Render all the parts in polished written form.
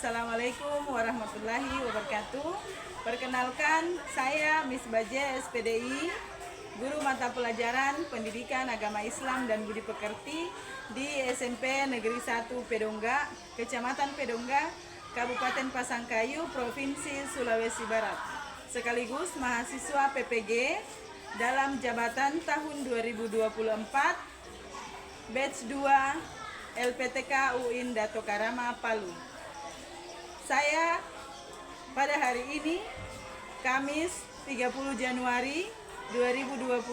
Assalamualaikum warahmatullahi wabarakatuh. Perkenalkan, saya Miss Baje SPDI, guru mata pelajaran Pendidikan Agama Islam dan Budi Pekerti di SMP Negeri 1 Pedongga, Kecamatan Pedongga, Kabupaten Pasangkayu, Provinsi Sulawesi Barat. Sekaligus mahasiswa PPG dalam jabatan tahun 2024, batch 2 LPTK UIN Dato Karama Palu. Saya pada hari ini, Kamis 30 Januari 2025,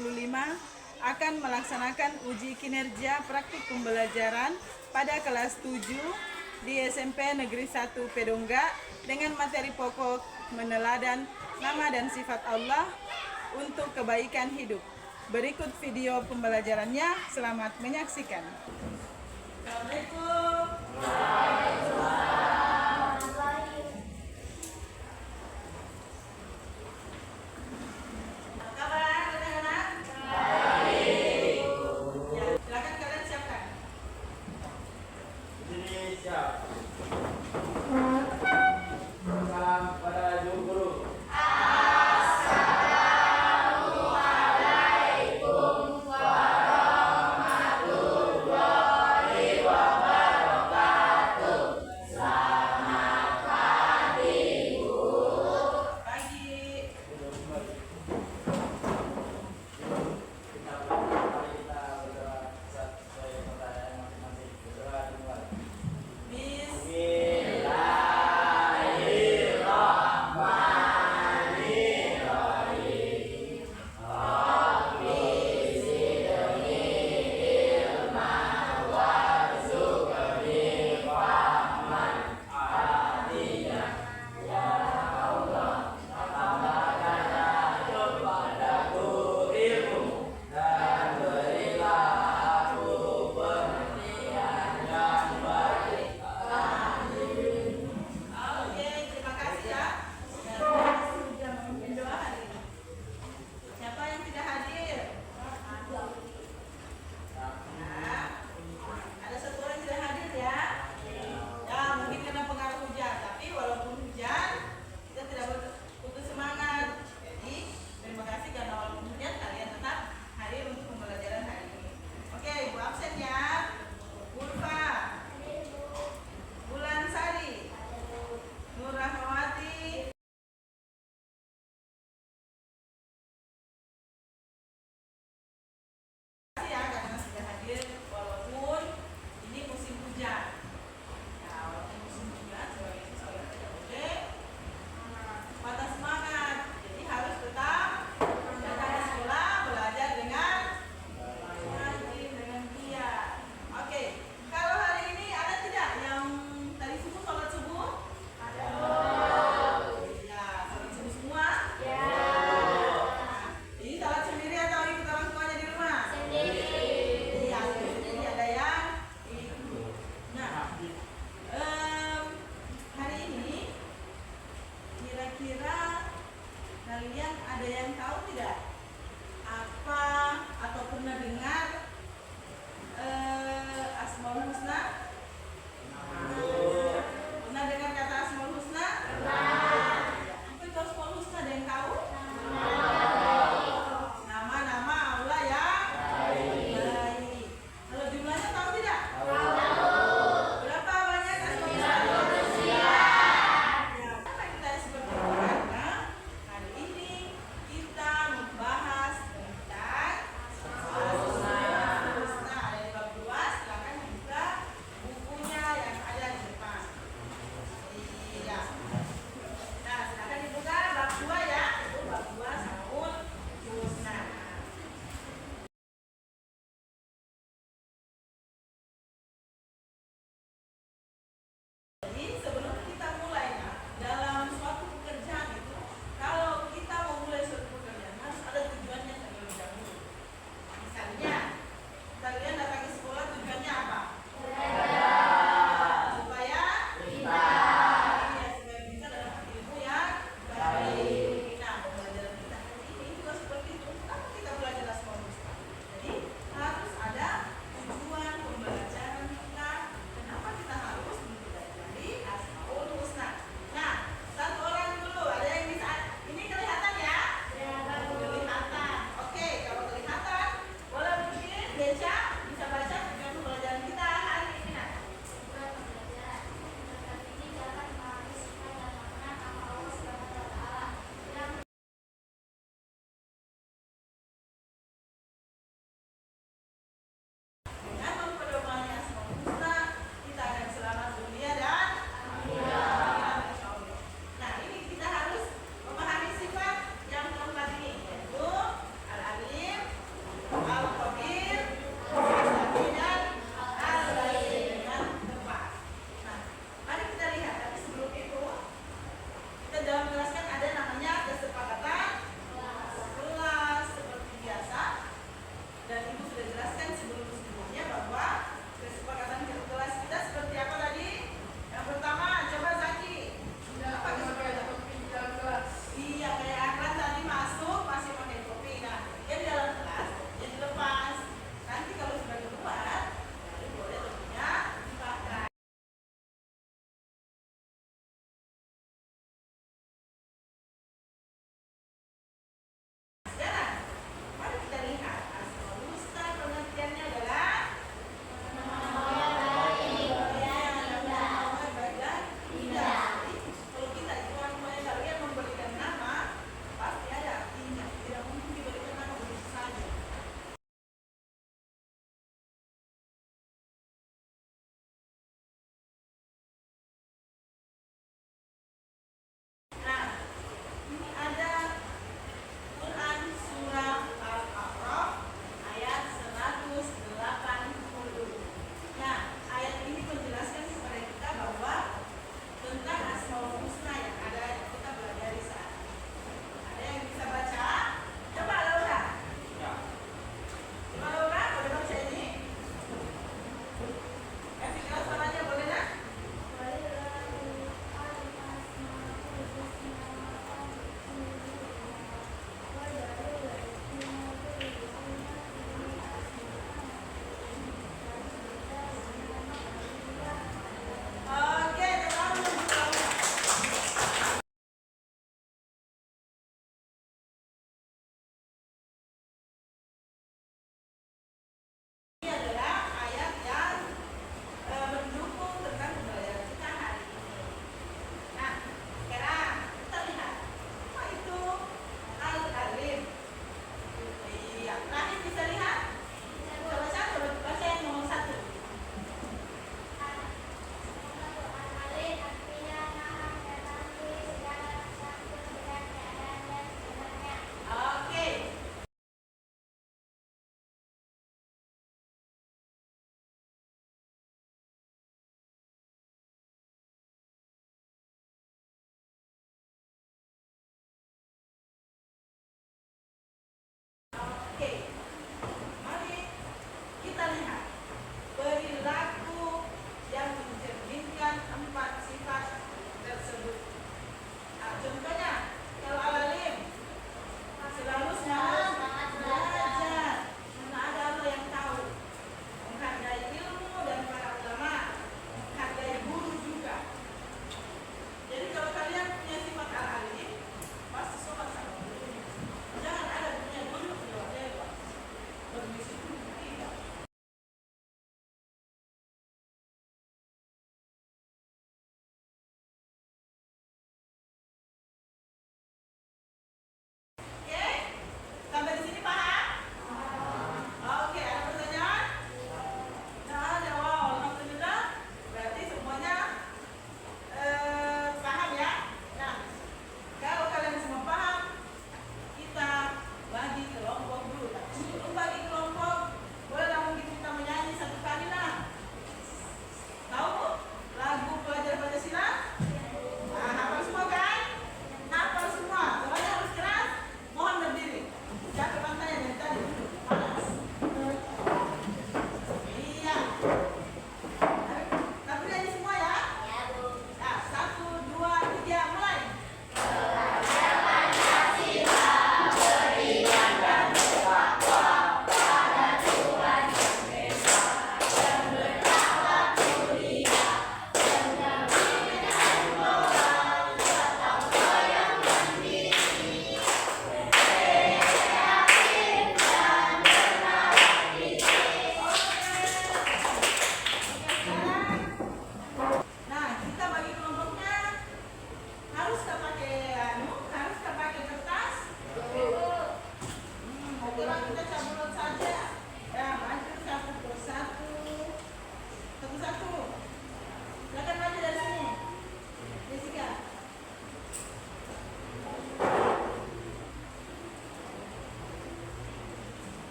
akan melaksanakan uji kinerja praktik pembelajaran pada kelas 7 di SMP Negeri 1 Pedongga dengan materi pokok meneladan nama dan sifat Allah untuk kebaikan hidup. Berikut video pembelajarannya, selamat menyaksikan. Assalamualaikum. Salam pada guru-guru. Assalamualaikum warahmatullahi wabarakatuh.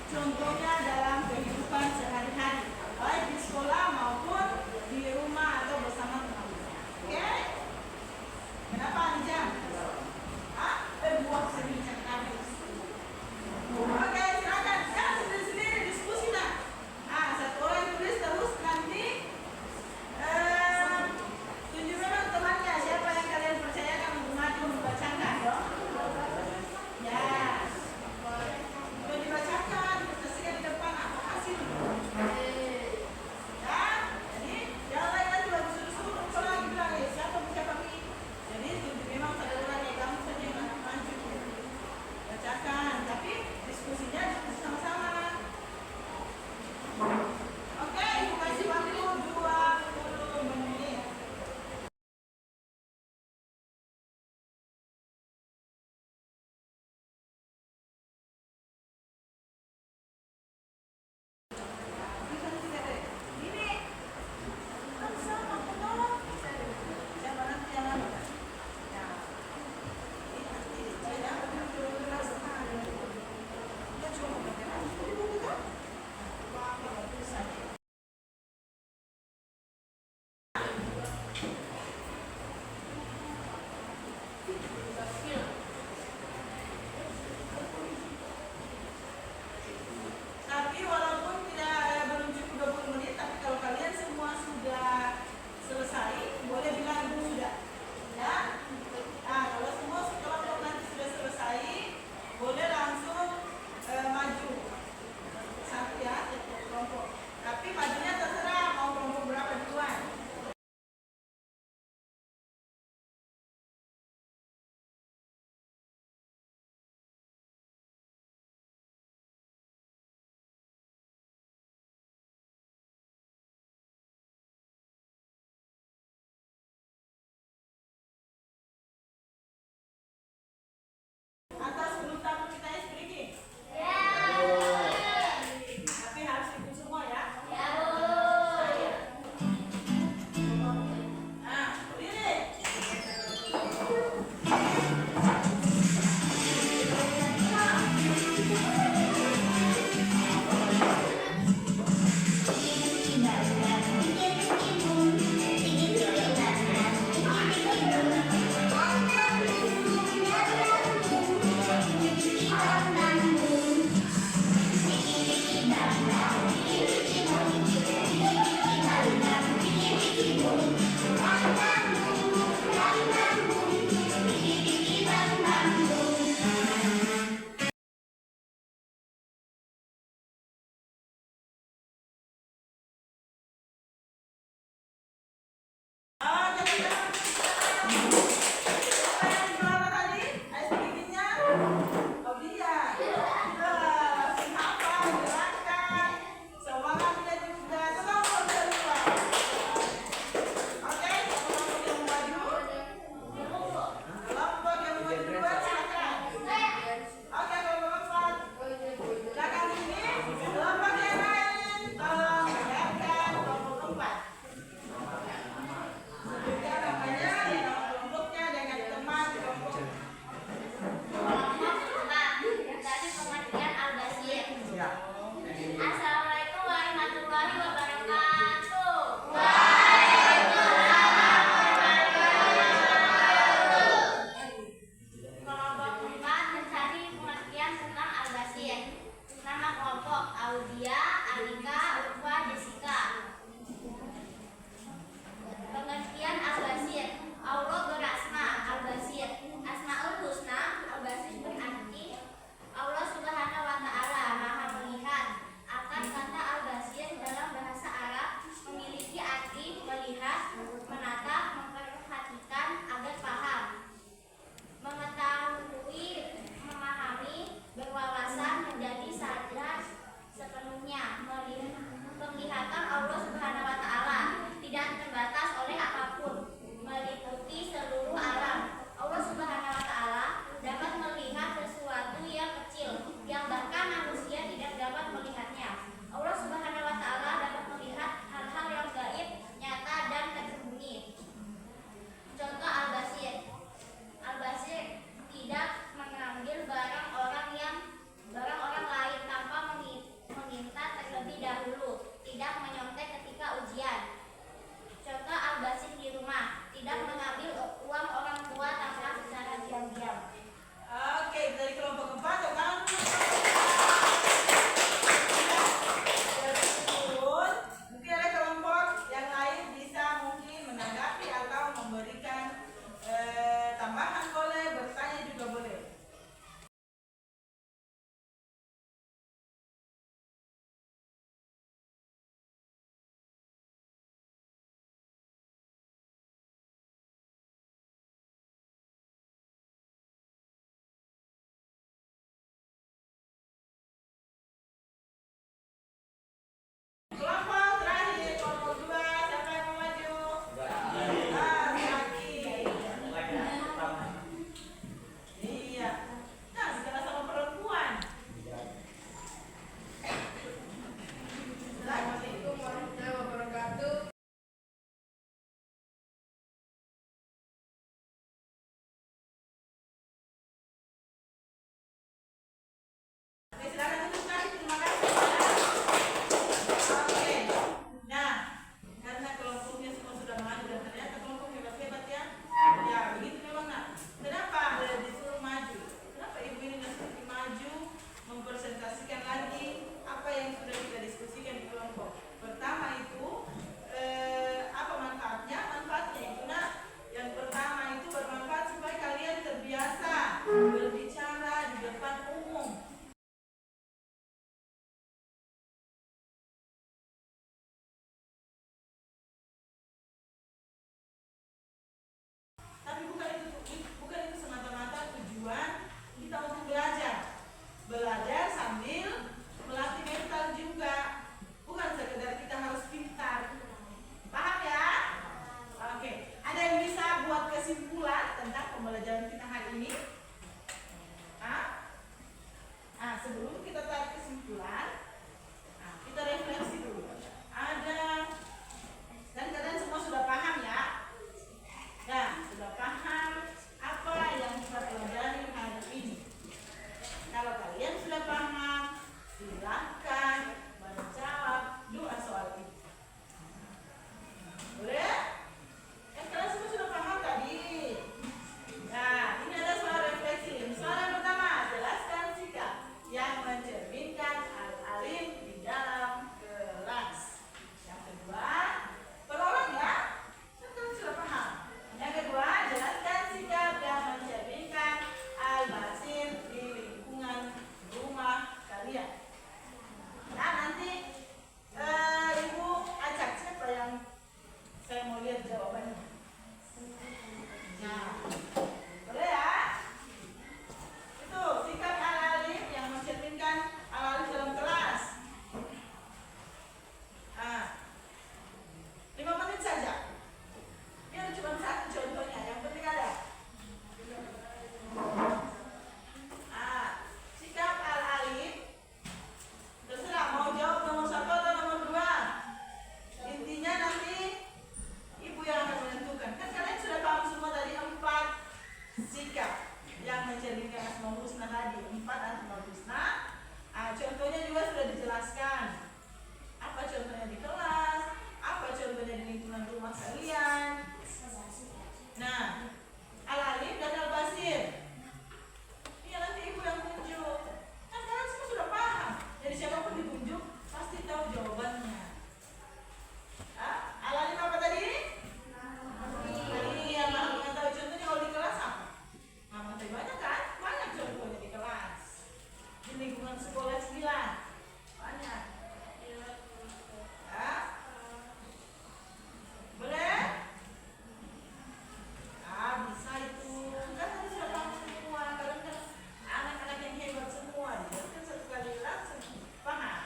contohnya dalam kehidupan sehari-hari, baik di sekolah maupun di rumah atau bersama teman-teman. Oke? Kenapa Anjam? Ah, buah sering cakap. Oke, silakan. Jangan sendiri-sendiri diskusi nah. Ah, satu orang tulis terus nanti tunjukkan temannya siapa yang kalian percayakan untuk maju membacakan, dong. Ya. Kalau dibacakan, dipresentasikan di depan apa hasil? Ya. jelaskan apa contohnya di kelas, apa contohnya di lingkungan rumah kalian. Nah, Al-Alim dan Al-Basir. Iya, nanti ibu yang tunjuk. Kan kalian semua sudah paham. Jadi siapapun ditunjuk pasti tahu jawabannya. Al-Alim apa tadi? Iya, maha mengetahui. Contohnya kalau di kelas apa? Maha mengetahui banyak kan? Banyak contohnya di kelas. Di lingkungan sekolah 9 banyak. Boleh? Bisa itu. Kan tadi sudah paham semua. Kalian kan anak-anak yang hebat semua. Jadi kan satu kali langsung paham.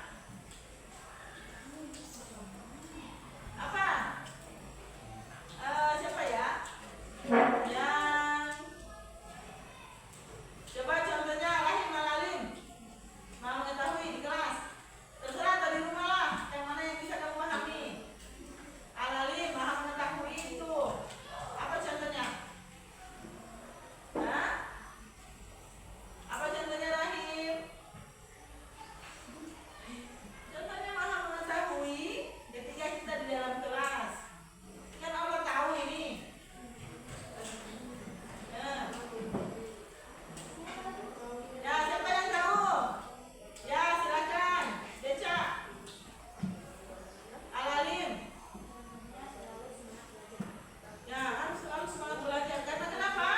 Apa? Siapa ya? Yang coba contohnya Rahim Al-Alim. Mau mengetahui di kelas. Terserah atau di rumah lah. Yang mana yang bisa kamu pahami. Al-Alim maha mengetahui itu. Apa contohnya? Apa contohnya Rahim? Contohnya maha mengetahui ketika kita di dalam kelas. Kan Allah tahu ini. Ya, siapa yang tahu? Ya, silakan. Beca. Al-Alim. Ya, harus selalu semangat belajar. Karena kenapa?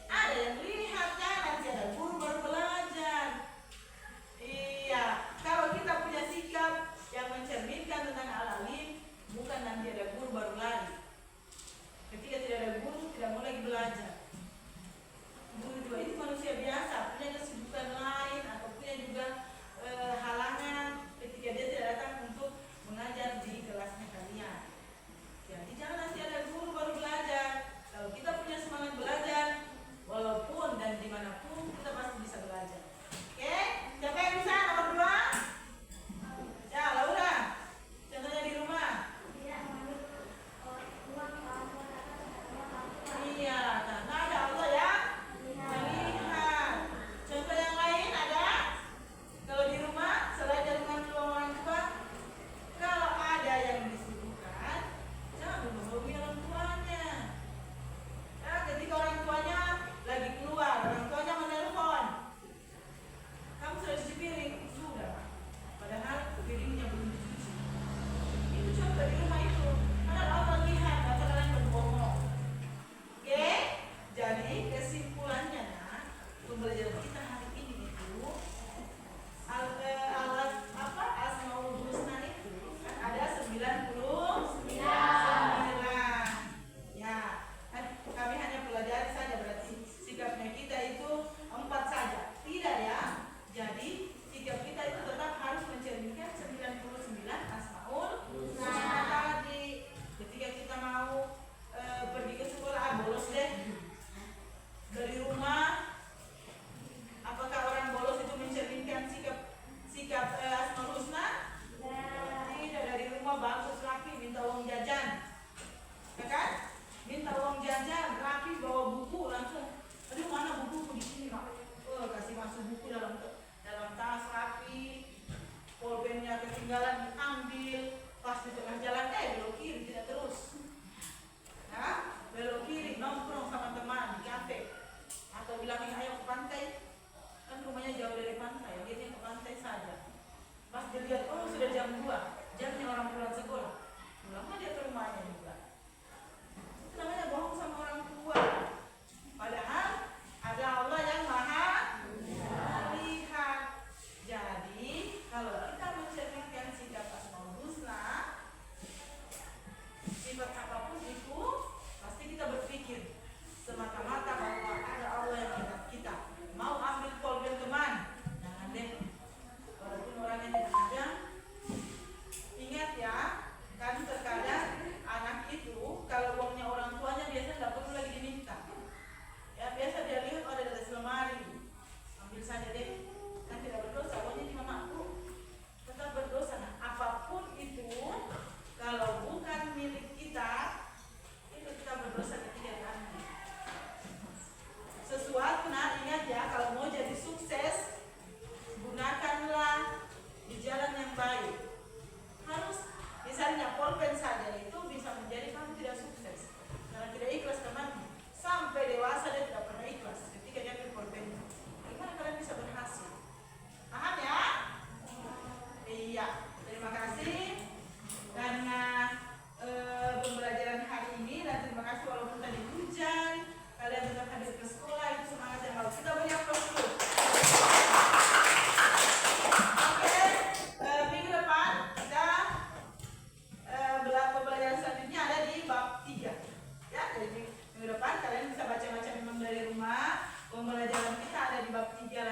Ada yang lihat kan, nanti ada guru baru belajar. Iya, kalau kita punya sikap yang mencerminkan tentang Al-Alim, bukan nanti ada guru baru lagi. Ketika tidak ada guru, tidak mau lagi belajar. Guru juga itu manusia biasa, punya kesibukan lain atau punya juga halangan ketika dia tidak datang untuk mengajar di kelasnya kalian. Jadi jangan nanti ada guru baru belajar. Kalau kita punya semangat belajar, walaupun dan dimanapun kita pasti bisa belajar. Oke? Siapa yang bisa nomor 2? Ya, Laura. Contohnya di rumah. Iya, karena ada Allah ya melihat. Contoh yang lain ada? Kalau di rumah selain dari orang tua, kalau ada yang disibukkan, jangan menghubungi orang tuanya. Ya, ketika orang tuanya lagi keluar, orang tuanya menelpon, kamu sudah cuci piring? Sudah. Padahal piringnya belum dicuci. Itu contoh di rumah itu. Karena Allah lihat, maka kalian berbohong. Oke? Jadi kesimpulannya, pembelajaran kita hari ini itu Asmaul Husna itu kan ada 99. Ya, kan kami hanya pelajari saja, berarti sikapnya kita itu 4 saja. Tidak ya. Jadi sikap kita itu tetap harus mencerminkan 99 Asmaul Husna tadi. Ketika kita mau pergi ke sekolah, bolos deh dari rumah. Apakah orang bolos itu mencerminkan sikap Asmaul Husna? Tidak. Dari rumah bagus, rapi, minta uang jajan, ya kan? Minta uang jajan, rapi, bawa buku langsung. Aduh, mana bukuku di sini, Pak? Kasih masuk buku dalam tas, rapi. Pulpennya ketinggalan, diambil. Pas di tengah jalan, belok kiri, tidak terus. Nah, belok kiri, nongkrong sama teman di kafe. Atau bilangin ayo ke pantai. Kan rumahnya jauh dari pantai, dia ke pantai saja. Pas dilihat, sudah jam 2, jamnya orang pulang sekolah. Pulangnya dia ke rumahnya juga. Itu namanya bohong sama orang tua. Padahal ada Allah yang maha melihat. Jadi kalau kita mencerminkan sikap Asmaul Husna, sifat apapun itu, pasti kita berpikir semata-mata bahwa ada Allah yang melihat kita. Mau ambil pulpen teman, jangan deh. Walaupun orangnya tidak ada,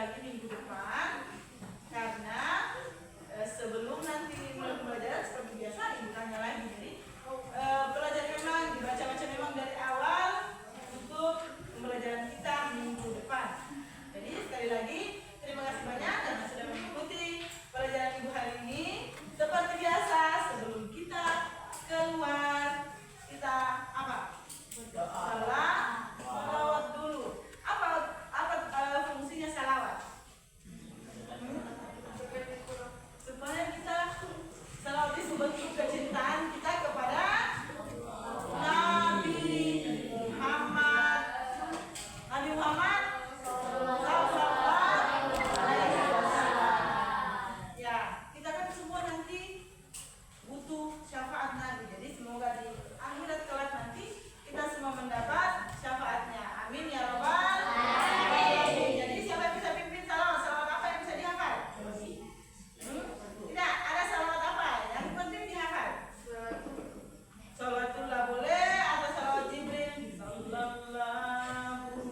lagi minggu depan, karena sebelum nanti pelajaran seperti biasa ibu tanya lagi. Jadi pelajaran memang dibaca-baca memang dari awal untuk pembelajaran kita minggu depan. Jadi sekali lagi terima kasih banyak karena sudah mengikuti pelajaran ibu hari ini. Seperti biasa sebelum kita keluar kita apa? Salawat dulu. Apa fungsinya salawat? Supaya kita salawat itu bentuk kecintaan kita kepada Nabi Muhammad. Nabi Muhammad sallallahu alaihi wasallam. Ya, kita kan semua nanti butuh syafaat Nabi. Jadi semoga di akhirat kelak nanti kita semua mendapat syafaatnya. Amin ya robbal alamin. Jadi siapa yang bisa pimpin salawat? Salawat apa yang bisa dihafal? Tidak, ada salawat apa? Yang penting dihafal. Salawatullah boleh, atau salawat Jibril. Sallallahu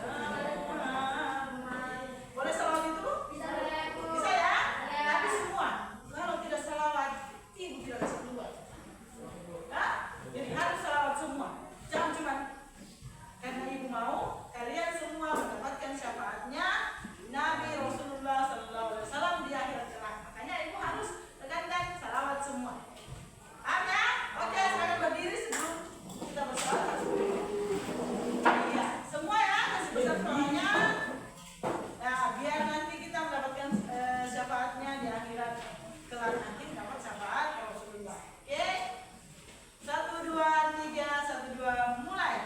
alaihi Muhammad. Boleh salawat itu? Bisa ya? Tapi semua. Kalau tidak salawat, ibu tidak bisa keluar. Nah, jadi harus salawat semua. Jangan cuma karena ibu mau kalian semua mendapatkan syafaatnya Nabi Rasulullah SAW di akhirat kelak. Makanya ibu harus tekankan salawat semua. Paham ya? Oke, sekarang berdiri sebelum kita bersalawat. Iya, semua ya, kasih besar suaranya. Nah, biar nanti kita mendapatkan syafaatnya di akhirat kelak nanti dapat syafaat Rasulullah. Oke? 1, 2, 3, 1, 2, mulai.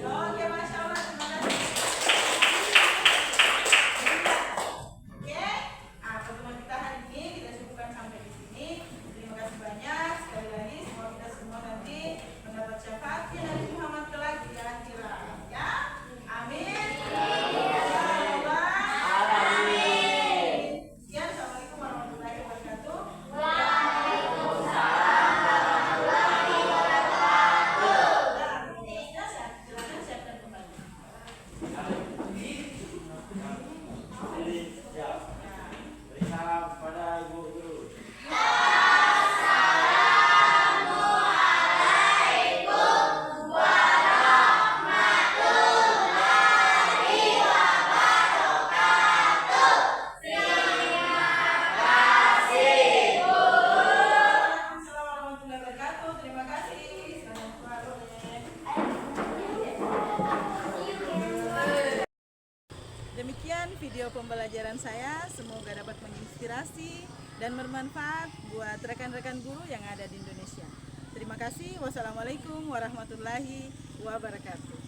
Oke, Masya Allah, terima kasih. Oke, pertemuan kita hari ini kita cukupkan sampai di sini. Terima kasih banyak. Sekali lagi, semoga kita semua nanti mendapat syafaatnya Nabi Muhammad kelak di akhirat. Ya, amin. Ya Allah. Sekian, assalamualaikum warahmatullahi wabarakatuh. Silakan siapkan kembali. Beri salam pada ibu guru. Assalamualaikum warahmatullahi wabarakatuh. Terima kasih. Selamat sore. Demikian video pembelajaran saya, semoga dapat menginspirasi dan bermanfaat buat rekan-rekan guru yang ada di Indonesia. Terima kasih. Wassalamualaikum warahmatullahi wabarakatuh.